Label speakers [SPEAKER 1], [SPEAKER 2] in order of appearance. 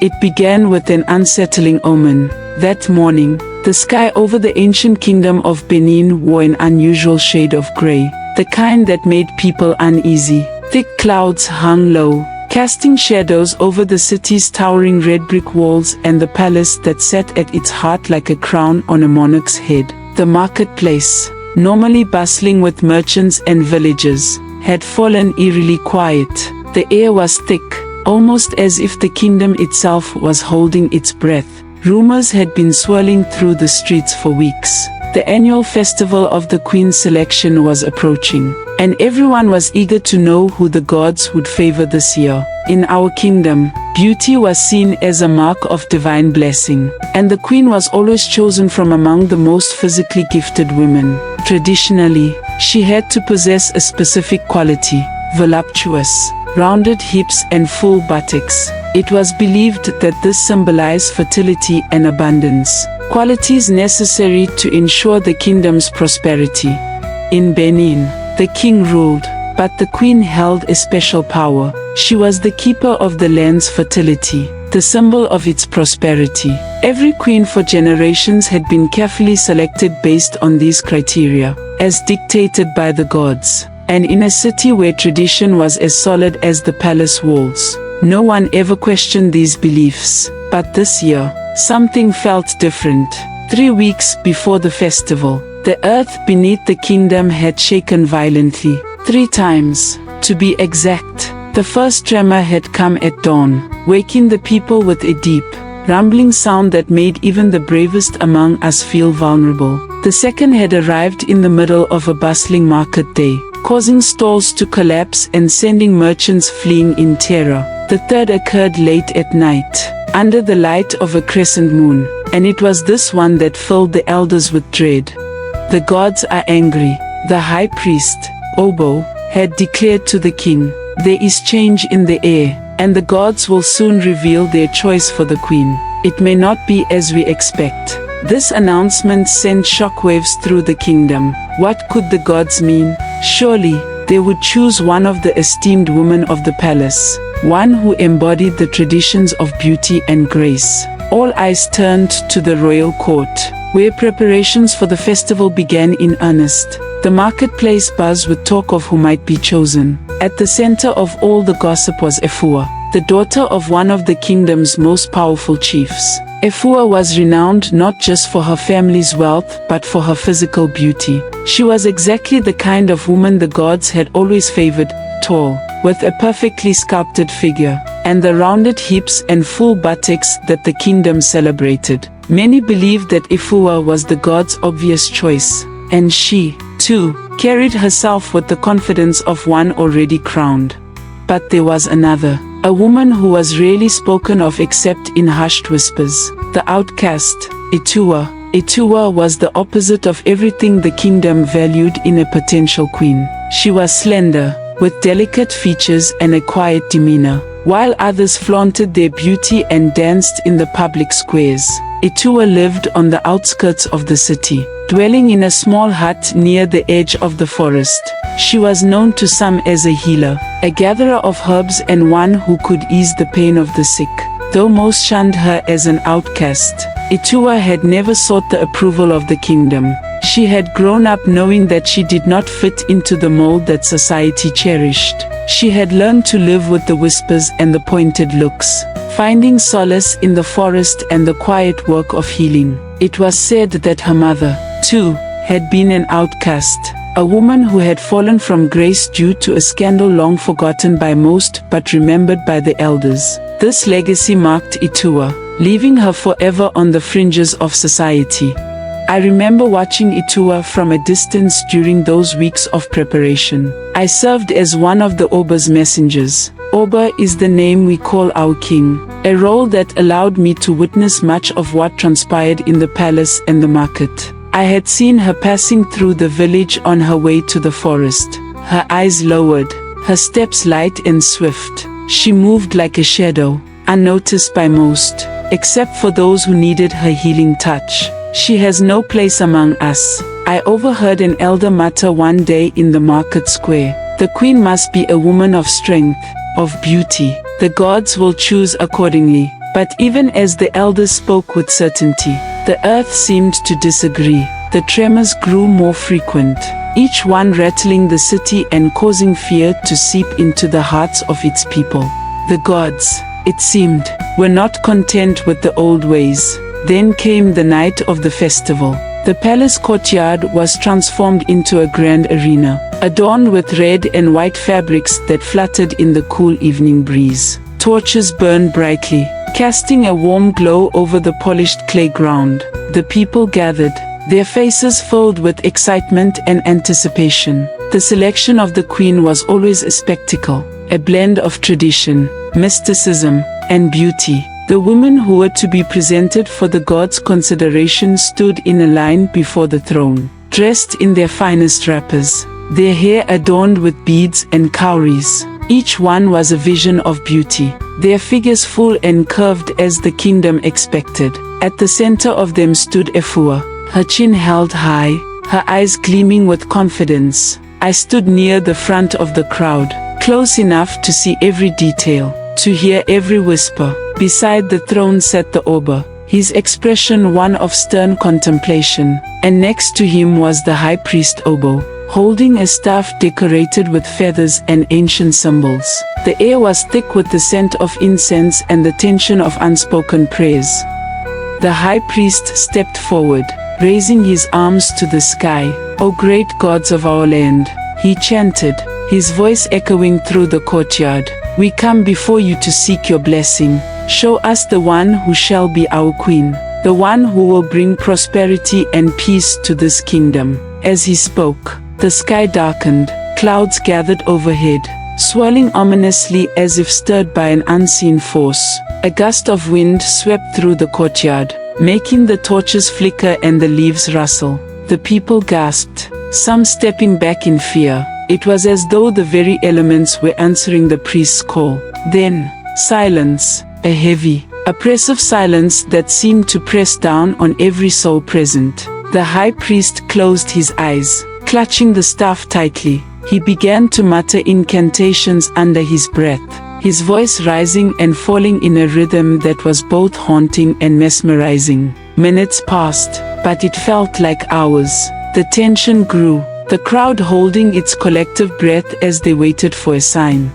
[SPEAKER 1] It began with an unsettling omen. That morning, the sky over the ancient kingdom of Benin wore an unusual shade of grey, the kind that made people uneasy. Thick clouds hung low, casting shadows over the city's towering red brick walls and the palace that sat at its heart like a crown on a monarch's head. The marketplace, normally bustling with merchants and villagers, had fallen eerily quiet. The air was thick, almost as if the kingdom itself was holding its breath. Rumors had been swirling through the streets for weeks. The annual festival of the Queen's selection was approaching, and everyone was eager to know who the gods would favor this year. In our kingdom, beauty was seen as a mark of divine blessing, and the Queen was always chosen from among the most physically gifted women. Traditionally, she had to possess a specific quality: voluptuous, rounded hips and full buttocks. It was believed that this symbolized fertility and abundance, qualities necessary to ensure the kingdom's prosperity. In Benin, the king ruled, but the queen held a special power. She was the keeper of the land's fertility, the symbol of its prosperity. Every queen for generations had been carefully selected based on these criteria, as dictated by the gods. And in a city where tradition was as solid as the palace walls, no one ever questioned these beliefs. But this year, something felt different. 3 weeks before the festival, the earth beneath the kingdom had shaken violently. 3 times, to be exact. The first tremor had come at dawn, waking the people with a deep, rumbling sound that made even the bravest among us feel vulnerable. The second had arrived in the middle of a bustling market day, causing stalls to collapse and sending merchants fleeing in terror. The third occurred late at night, under the light of a crescent moon, and it was this one that filled the elders with dread. The gods are angry, the high priest, Obo, had declared to the king. There is change in the air, and the gods will soon reveal their choice for the queen. It may not be as we expect. This announcement sent shockwaves through the kingdom. What could the gods mean? Surely, they would choose one of the esteemed women of the palace, one who embodied the traditions of beauty and grace. All eyes turned to the royal court, where preparations for the festival began in earnest. The marketplace buzzed with talk of who might be chosen. At the center of all the gossip was Efua, the daughter of one of the kingdom's most powerful chiefs. Efua was renowned not just for her family's wealth but for her physical beauty. She was exactly the kind of woman the gods had always favored: tall, with a perfectly sculpted figure, and the rounded hips and full buttocks that the kingdom celebrated. Many believed that Efua was the gods' obvious choice, and she, too, carried herself with the confidence of one already crowned. But there was another, a woman who was rarely spoken of except in hushed whispers, the outcast, Etua. Etua was the opposite of everything the kingdom valued in a potential queen. She was slender, with delicate features and a quiet demeanor, while others flaunted their beauty and danced in the public squares. Etua lived on the outskirts of the city, dwelling in a small hut near the edge of the forest. She was known to some as a healer, a gatherer of herbs and one who could ease the pain of the sick. Though most shunned her as an outcast, Etua had never sought the approval of the kingdom. She had grown up knowing that she did not fit into the mold that society cherished. She had learned to live with the whispers and the pointed looks, finding solace in the forest and the quiet work of healing. It was said that her mother, too, had been an outcast, a woman who had fallen from grace due to a scandal long forgotten by most but remembered by the elders. This legacy marked Etua, leaving her forever on the fringes of society. I remember watching Etua from a distance during those weeks of preparation. I served as one of the Oba's messengers. Oba is the name we call our king, a role that allowed me to witness much of what transpired in the palace and the market. I had seen her passing through the village on her way to the forest, her eyes lowered, her steps light and swift. She moved like a shadow, unnoticed by most, except for those who needed her healing touch. She has no place among us, I overheard an elder mutter one day in the market square. The queen must be a woman of strength, of beauty. The gods will choose accordingly. But even as the elders spoke with certainty, the earth seemed to disagree. The tremors grew more frequent, each one rattling the city and causing fear to seep into the hearts of its people. The gods, it seemed, were not content with the old ways. Then came the night of the festival. The palace courtyard was transformed into a grand arena, adorned with red and white fabrics that fluttered in the cool evening breeze. Torches burned brightly, casting a warm glow over the polished clay ground. The people gathered, their faces filled with excitement and anticipation. The selection of the queen was always a spectacle, a blend of tradition, mysticism, and beauty. The women who were to be presented for the gods' consideration stood in a line before the throne, dressed in their finest wrappers, their hair adorned with beads and cowries. Each one was a vision of beauty, their figures full and curved as the kingdom expected. At the center of them stood Efua, her chin held high, her eyes gleaming with confidence. I stood near the front of the crowd, close enough to see every detail, to hear every whisper. Beside the throne sat the Oba, his expression one of stern contemplation, and next to him was the high priest Obo, holding a staff decorated with feathers and ancient symbols. The air was thick with the scent of incense and the tension of unspoken prayers. The high priest stepped forward, raising his arms to the sky. "O great gods of our land," he chanted, his voice echoing through the courtyard. "We come before you to seek your blessing. Show us the one who shall be our queen, the one who will bring prosperity and peace to this kingdom." As he spoke, the sky darkened, clouds gathered overhead, swirling ominously as if stirred by an unseen force. A gust of wind swept through the courtyard, making the torches flicker and the leaves rustle. The people gasped, some stepping back in fear. It was as though the very elements were answering the priest's call. Then, silence, a heavy, oppressive silence that seemed to press down on every soul present. The high priest closed his eyes, clutching the staff tightly. He began to mutter incantations under his breath, his voice rising and falling in a rhythm that was both haunting and mesmerizing. Minutes passed, but it felt like hours. The tension grew, the crowd holding its collective breath as they waited for a sign.